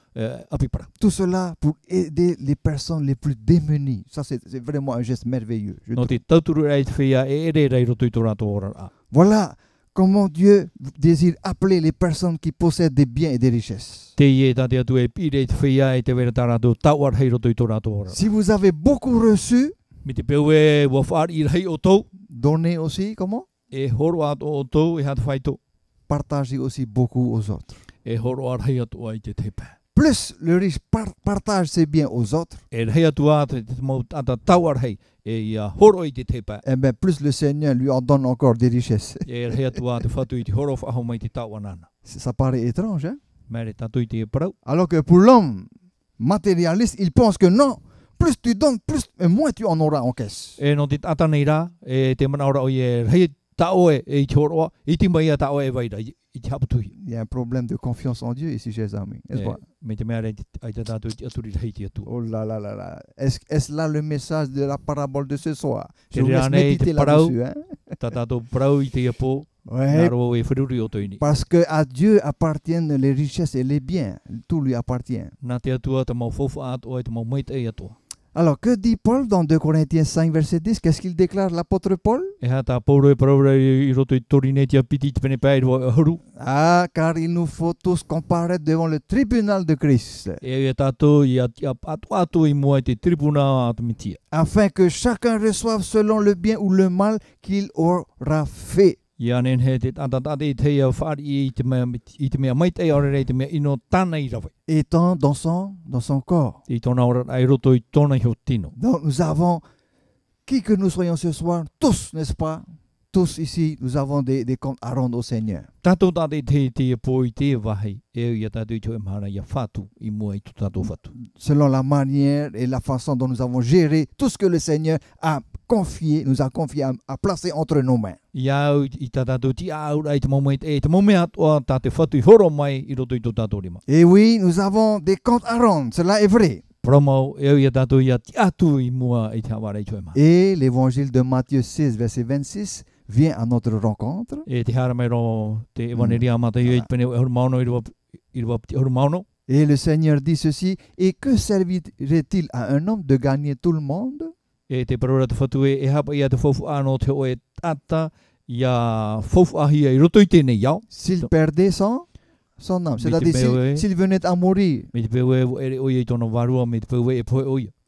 apipara. Tout cela pour aider les personnes les plus démunies. Ça, c'est vraiment un geste merveilleux. No te tauturu rai te whia e ere rai roto i tō rato ora a. Voilà comment Dieu désire appeler les personnes qui possèdent des biens et des richesses. Te ie tate atu e pire te whia e te vera tā rato tauar hei roto i tō rato ora. Si vous avez beaucoup reçu, mi te peu e wafar i rai o tau. Donnez aussi, comment? E horo ato o tau e hat whaito. Partagez aussi beaucoup aux autres. E horo ar hei atu ai te tepe. Plus le riche partage ses biens aux autres, e hei atu a te mau tata tauar hei e ia horo i te tepe. Eh bien, plus le Seigneur lui en donne encore des richesses. E hei atu a te whatu i te horo whaho mai te tauanana. Ça paraît étrange, hein? Mere tatu i te e parau. Alors que pour l'homme matérialiste, il pense que non, plus tu donnes, plus et moins tu en auras en caisse. E no te tata nei rā, e te mana ora o e hei tao e i te horoa, i te mai a tao e vaira, i te haputuhi. Il y a un problème de confiance en Dieu ici, chers amis, n'est-ce pas? Me te mea ai te tatu i te aturi hei te atu. Oh là là là là. Est-ce là le message de la parabole de ce soir? Je Te vous laisse rea nei méditer te parau, là-dessus, hein? ta tatou parau i te apo, Ouais, parce que à Dieu appartiennent les richesses et les biens. Tout lui appartient. Alors, que dit Paul dans 2 Corinthiens 5, verset 10? Qu'est-ce qu'il déclare, l'apôtre Paul? Ah, car il nous faut tous comparaître devant le tribunal de Christ, afin que chacun reçoive selon le bien ou le mal qu'il aura fait. Étant dans son corps. Donc nous avons, qui que nous soyons ce soir, tous, n'est-ce pas? Tous ici, nous avons des comptes à rendre au Seigneur. Selon la manière et la façon dont nous avons géré tout ce que le Seigneur a confié, nous a confié, à placer entre nos mains. Et oui, nous avons des comptes à rendre, cela est vrai. Et l'évangile de Matthieu 6, verset 26, vient à notre rencontre. Et le Seigneur dit ceci: et que servirait-il à un homme de gagner tout le monde s'il perdait son âme? C'est-à-dire s'il venait à mourir.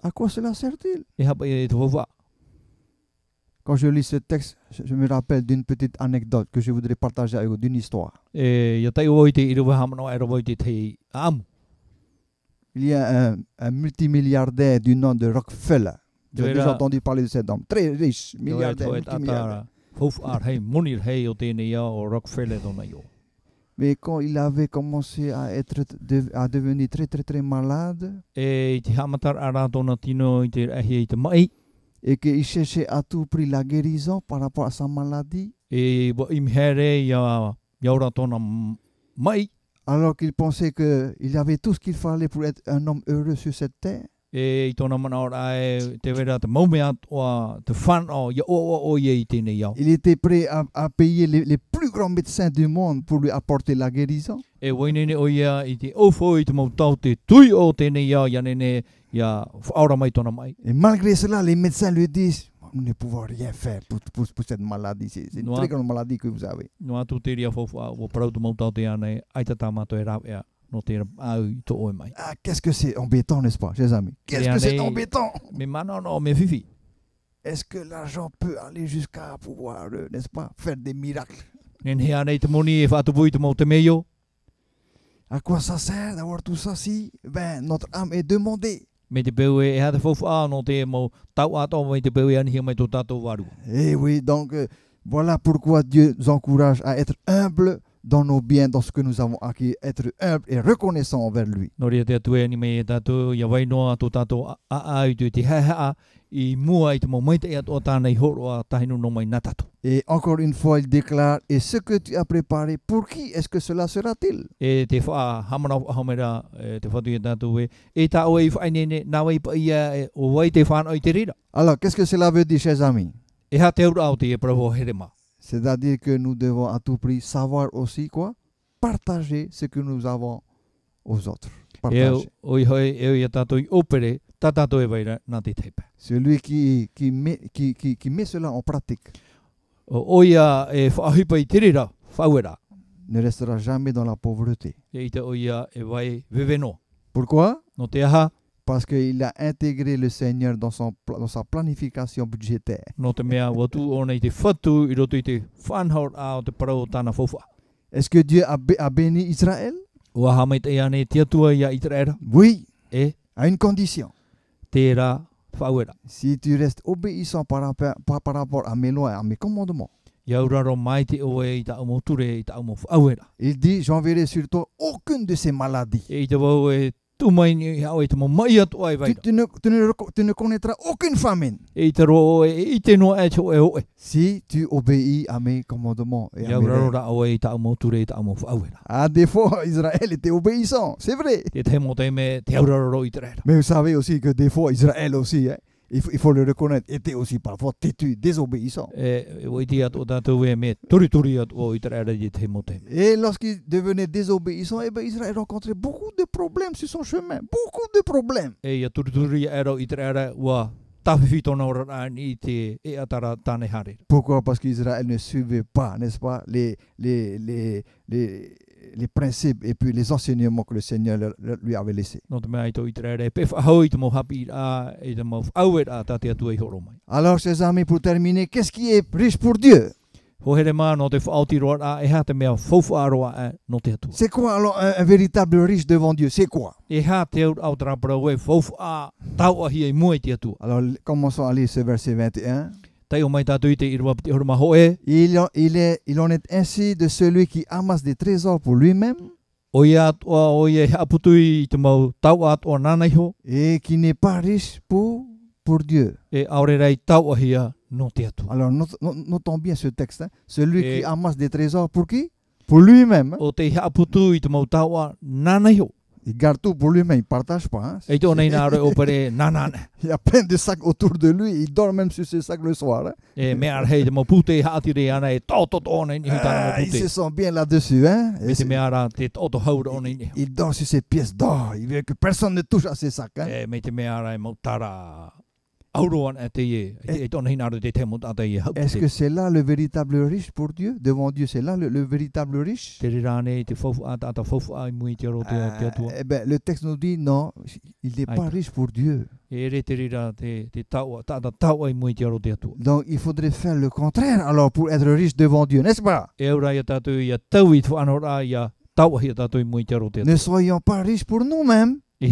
À quoi cela sert-il? Quand je lis ce texte, je me rappelle d'une petite anecdote que je voudrais partager avec vous, d'une histoire. Il y a un multimilliardaire du nom de Rockefeller. J'ai déjà entendu parler de cet homme. Très riche, milliardaire, multimilliardaire. Mais quand il avait commencé à devenir très très très malade, et qu'il cherchait à tout prix la guérison par rapport à sa maladie, alors qu'il pensait qu'il avait tout ce qu'il fallait pour être un homme heureux sur cette terre, il était prêt à payer les plus grands médecins du monde pour lui apporter la guérison. Et malgré cela, les médecins lui disent: nous ne pouvons rien faire pour cette maladie. C'est une très grande maladie que vous avez. Ah, qu'est-ce que c'est embêtant, n'est-ce pas, chers amis? Qu'est-ce que c'est embêtant? Est-ce que l'argent peut aller jusqu'à pouvoir, n'est-ce pas, faire des miracles? À quoi ça sert d'avoir tout ça si notre âme est demandée? Et oui, donc voilà pourquoi Dieu nous encourage à être humbles dans nos biens, dans ce que nous avons acquis, être humbles et reconnaissants envers lui. Et encore une fois, il déclare: et ce que tu as préparé, pour qui est-ce que cela sera-t-il? Alors, qu'est-ce que cela veut dire, chers amis? C'est-à-dire que nous devons à tout prix savoir aussi quoi? Partager ce que nous avons aux autres. Partager. Celui qui met cela en pratique ne restera jamais dans la pauvreté. Pourquoi? Parce qu'il a intégré le Seigneur dans sa planification budgétaire. Est-ce que Dieu a béni Israël? Oui, à une condition. Si tu restes obéissant par rapport à mes lois et à mes commandements, il dit: j'enverrai sur toi aucune de ces maladies. Tu ne connaîtras aucune famine si tu obéis à mes commandements et à mes règles. À défaut, Israël était obéissant, c'est vrai. Mais vous savez aussi que des fois, Israël aussi, Il faut le reconnaître, était aussi parfois têtu, désobéissant. Et lorsqu'il devenait désobéissant, eh ben, Israël rencontrait beaucoup de problèmes sur son chemin. Beaucoup de problèmes. Pourquoi? Parce qu'Israël ne suivait pas, n'est-ce pas, les principes et puis les enseignements que le Seigneur lui avait laissés. Alors, chers amis, pour terminer, qu'est-ce qui est riche pour Dieu? C'est quoi alors un véritable riche devant Dieu? C'est quoi? Alors, commençons à lire ce verset 21. Il en est ainsi de celui qui amasse des trésors pour lui-même et qui n'est pas riche pour Dieu. Alors notons bien ce texte. Hein. Celui qui amasse des trésors pour qui? Pour lui-même. Hein. Il garde tout pour lui-même, il ne partage pas. Hein. Il y a plein de sacs autour de lui, il dort même sur ces sacs le soir. Hein. Ils se sont bien là-dessus. Hein. Il dort sur ses pièces d'or, il veut que personne ne touche à ces sacs. Hein. Est-ce que c'est là le véritable riche pour Dieu? Devant Dieu, c'est là le véritable riche? Eh ben, le texte nous dit non, il n'est pas riche pour Dieu. Donc il faudrait faire le contraire alors pour être riche devant Dieu, n'est-ce pas? Ne soyons pas riches pour nous-mêmes. Mais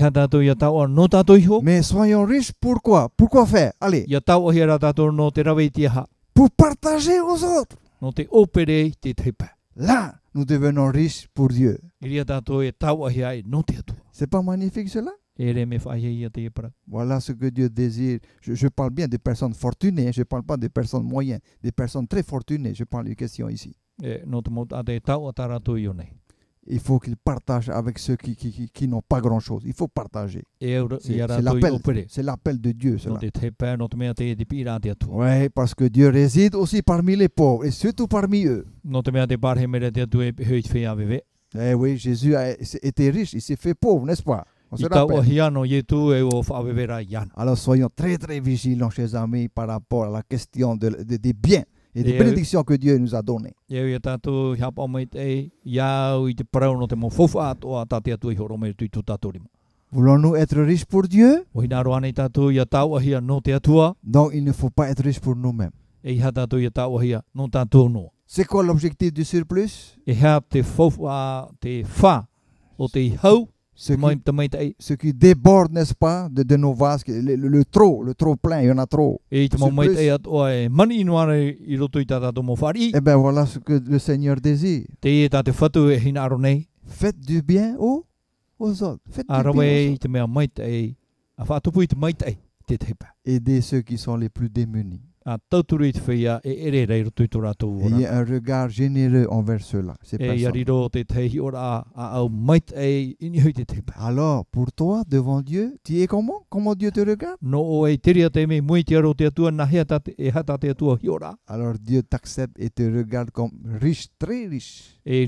soyons riches pour quoi? Pourquoi faire? Allez. Pour partager aux autres. Là, nous devenons riches pour Dieu. C'est pas magnifique cela? Voilà ce que Dieu désire. Je parle bien des personnes fortunées, je ne parle pas des personnes moyennes, des personnes très fortunées. Je parle des questions ici. Il faut qu'ils partagent avec ceux qui n'ont pas grand-chose. Il faut partager. C'est l'appel de Dieu, cela. Oui, parce que Dieu réside aussi parmi les pauvres et surtout parmi eux. Eh oui, Jésus était riche, il s'est fait pauvre, n'est-ce pas? On se rappelle. Alors soyons très très vigilants, chers amis, par rapport à la question des biens et des bénédictions que Dieu nous a données. Voulons-nous être riches pour Dieu? Donc il ne faut pas être riche pour nous-mêmes. C'est quoi l'objectif du surplus? Ce qui déborde, n'est-ce pas, de nos vases, le trop plein, il y en a trop. Eh bien voilà ce que le Seigneur désire. Faites du bien aux autres. Faites du bien aux autres. Aidez ceux qui sont les plus démunis. Ayez un regard généreux envers ceux-là. Alors, pour toi, devant Dieu, tu es comment? Comment Dieu te regarde? Alors Dieu t'accepte et te regarde comme riche, très riche. Et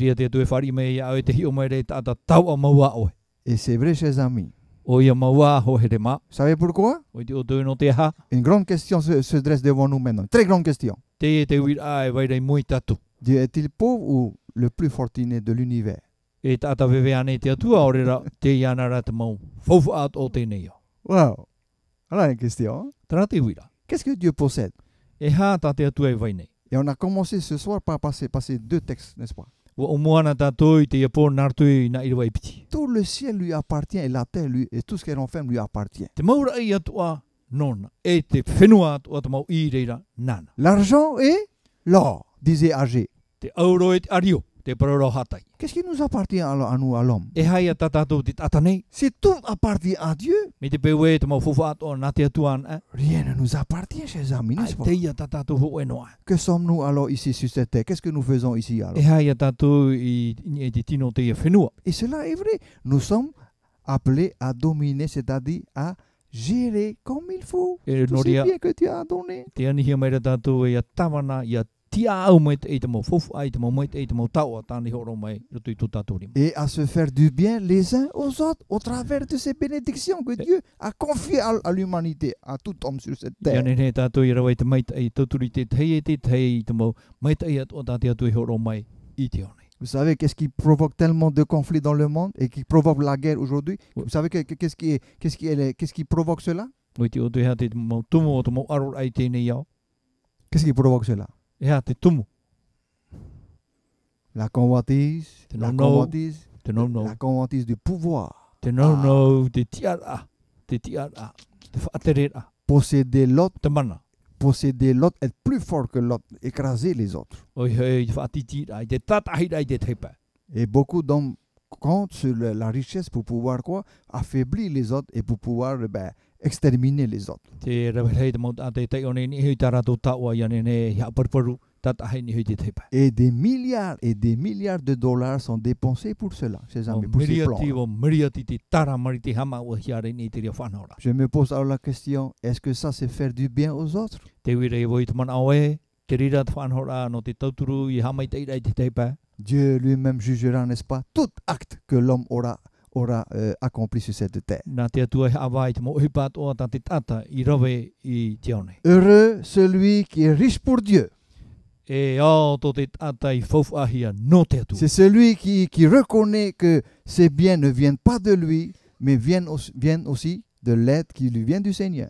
c'est vrai, chers amis. Vous savez pourquoi? Une grande question se dresse devant nous maintenant. Très grande question. Dieu est-il pauvre ou le plus fortuné de l'univers? Wow. Voilà une question. Qu'est-ce que Dieu possède? Et on a commencé ce soir par passer deux textes, n'est-ce pas? Tout le ciel lui appartient et la terre lui et tout ce qu'elle renferme lui appartient. L'argent et l'or, disait Agé. Qu'est-ce qui nous appartient alors à nous, à l'homme? Si tout appartient à Dieu, rien ne nous appartient, chers amis, n'est-ce pas? Que sommes-nous alors ici sur cette terre? Qu'est-ce que nous faisons ici alors? Et cela est vrai. Nous sommes appelés à dominer, c'est-à-dire à gérer comme il faut tout ce bien que tu as donné. Et à se faire du bien les uns aux autres au travers de ces bénédictions que Dieu a confiées à l'humanité, à tout homme sur cette terre. Vous savez qu'est-ce qui provoque tellement de conflits dans le monde et qui provoque la guerre aujourd'hui? Vous savez qu'est-ce qui provoque cela? Qu'est-ce qui provoque cela? La convoitise, la convoitise du pouvoir. Posséder l'autre, être plus fort que l'autre, écraser les autres. Et beaucoup d'hommes comptent sur la richesse pour pouvoir affaiblir les autres et pour pouvoir exterminer les autres. Et des milliards de dollars sont dépensés pour cela, chers amis, pour ces plans. Je me pose alors la question, est-ce que ça c'est faire du bien aux autres? Dieu lui-même jugera, n'est-ce pas, tout acte que l'homme aura accompli sur cette terre. Heureux celui qui est riche pour Dieu. C'est celui qui reconnaît que ses biens ne viennent pas de lui, mais viennent aussi de l'aide qui lui vient du Seigneur.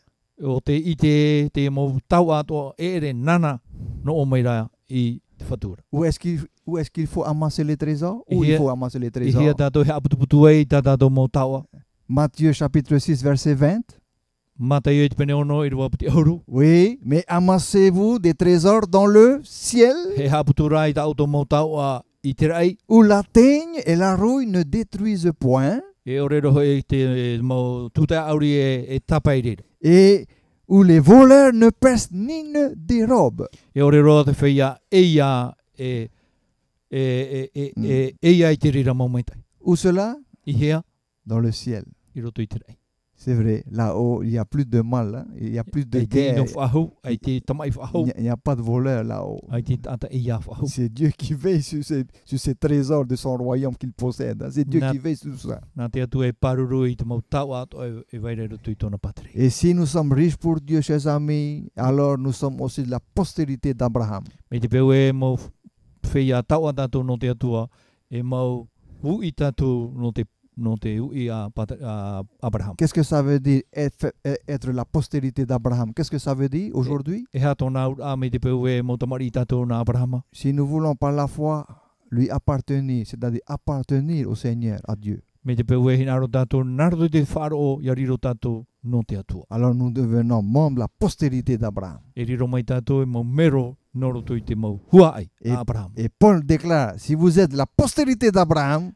Où est-ce qu'il faut amasser les trésors? Où il faut amasser les trésors? Matthieu chapitre 6 verset 20. Oui, mais amassez-vous des trésors dans le ciel où la teigne et la rouille ne détruisent point et où les voleurs ne percent ni ne dérobent. Où cela? Dans le ciel. C'est vrai, là-haut, il n'y a plus de mal, hein? Il n'y a plus de guerre. Il n'y a pas de voleurs là-haut. C'est Dieu qui veille sur ces trésors de son royaume qu'il possède. Hein? C'est Dieu qui veille sur ça. Et si nous sommes riches pour Dieu, chers amis, alors nous sommes aussi de la postérité d'Abraham. Qu'est-ce que ça veut dire être la postérité d'Abraham? Qu'est-ce que ça veut dire aujourd'hui? Si nous voulons par la foi lui appartenir, c'est-à-dire appartenir au Seigneur, à Dieu, alors nous devenons membres de la postérité d'Abraham. Et Paul déclare, si vous êtes la postérité d'Abraham,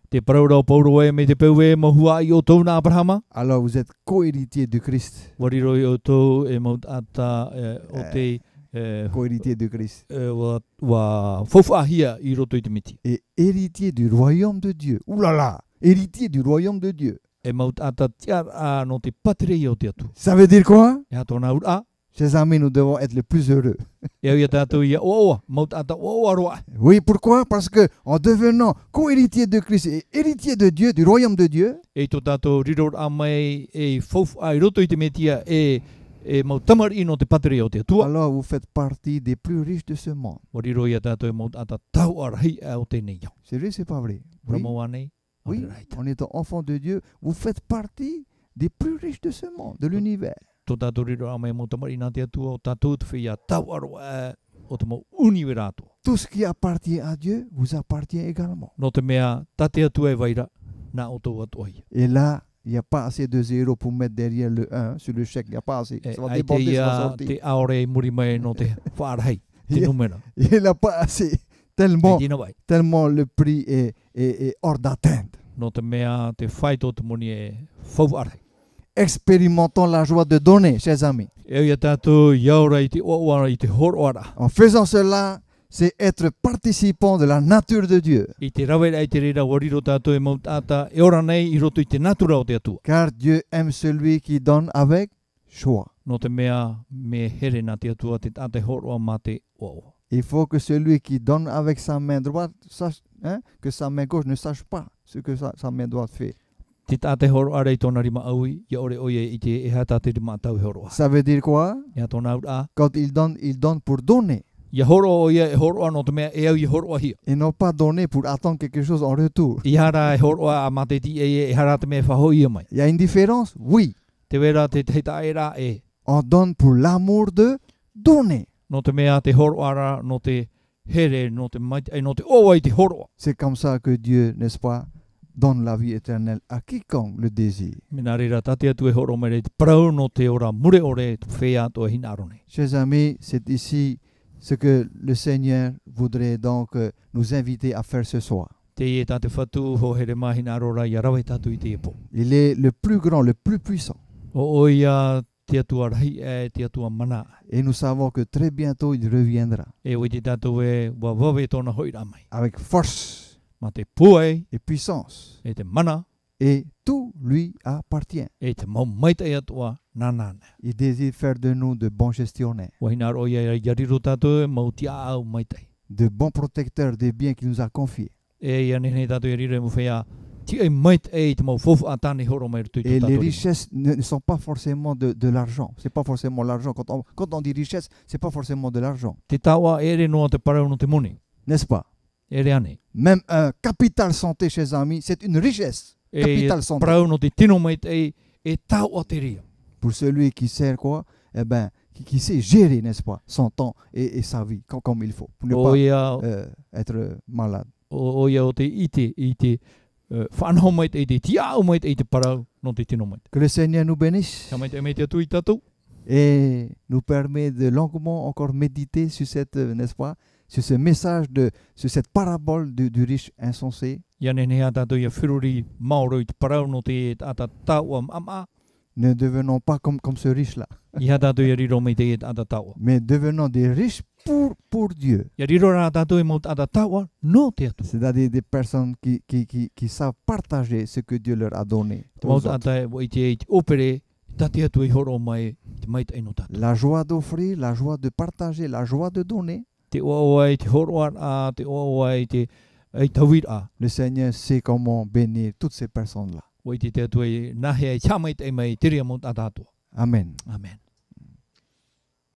alors vous êtes co-héritier du Christ. Co-héritier du Christ. Et héritier du royaume de Dieu. Ouh là là, héritier du royaume de Dieu. Ça veut dire quoi? Chers amis, nous devons être les plus heureux. Oui, pourquoi? Parce que en devenant co-héritier de Christ et héritier de Dieu, du royaume de Dieu, alors vous faites partie des plus riches de ce monde. C'est vrai, c'est pas vrai? Oui, en étant enfant de Dieu, vous faites partie des plus riches de ce monde, de l'univers. Tout ce qui appartient à Dieu vous appartient également. Et là, il n'y a pas assez de zéro pour mettre derrière le 1 sur le chèque. Il n'y a pas assez. Ça va déborder, ça va sortir. Il n'a pas assez. Tellement le prix est hors d'atteinte. Expérimentons la joie de donner, chers amis. En faisant cela, c'est être participant de la nature de Dieu. Car Dieu aime celui qui donne avec choix. No te mea me here na te atua te tate horoa ma te oa. Il faut que celui qui donne avec sa main droite sache, que sa main gauche ne sache pas ce que sa main droite fait. Te tate horoa rei tona rima aui, ia ore oie i te e hata te rima tau horoa. Ça veut dire quoi? Ia tona ura. Quand il donne pour donner. Ia horo oia e horoa no te mea e au i horoa hia. Et non pas donner pour attendre quelque chose en retour. I hara e horoa a mate ti e hara te mea whaho ia mai. Il y a une différence? Oui. Te wera te taera e. On donne pour l'amour de donner. No te mea te horoa ra, no te here, no te maite, no te oa i te horoa. C'est comme ça que Dieu, n'est-ce pas, donne la vie éternelle à quiconque le désire. Mena reira tate atu e horo mere te parau no te ora mure ore tu whea to e hina arone. Chers amis, c'est ici ce que le Seigneur voudrait donc nous inviter à faire ce soir. Te e tate whatu ho here mahina arora i arawe tatu i te epo. Il est le plus grand, le plus puissant. O oia te atua rahi e te atua mana. Et nous savons que très bientôt il reviendra. E oi te tatu e wa wawe tona hoira mai. Avec force Ma te puai, et puissance. e te mana, Et tout lui appartient. e te mau maita e atua nanana. Il désire faire de nous de bons gestionnaires, Wa hina aro ia yariro tatu e mau tia au maitai. de bons protecteurs des biens qu'il nous a confiés. E ia nene tatu e rire mu whea, ti e mait e te mau fofu atane horo mai rutu i Et tu les tatu. richesses ne sont pas forcément de l'argent. C'est pas forcément l'argent. Quand on dit richesse, c'est pas forcément de l'argent. Te tawa ere noa te parau no te moni. N'est-ce pas? Ere ane. Même un capital santé, chers amis, c'est une richesse. Capital santé. Parau no te tino mai te e tau a te ria. Pour celui qui sert quoi? Eh ben, qui sait gérer, n'est-ce pas, son temps et sa vie comme il faut. Pour ne O pas ia être malade. o ia o te i te whanau mai te i te tiau mai te i te parau no te tino mai. Que le Seigneur nous bénisse Ka mai te me te atu i tatu. et nous permet de longuement encore méditer sur cette, n'est-ce pas, sur ce message, sur cette parabole du riche insensé. Ia nene a tatu ia whiruri maoro i te parau no te ata tau am ama. Ne devenons pas comme ce riche-là, Ia tatu ia riro mai te ata tau. mais devenons des riches pour Dieu. Ia riro ra tatu e mo ata tau no te atu. C'est-à-dire des personnes qui savent partager ce que Dieu leur a donné. Mo aux autres. ata e te opere tati atu i horo mai te mai te ino tatu. La joie d'offrir, la joie de partager, la joie de donner. Te oa i te horo a, te oa i te tawir a. Le Seigneur sait comment bénir toutes ces personnes-là. Wai te atu e nahe ai chamai te mai te ria mo ata atu. Amen. Amen.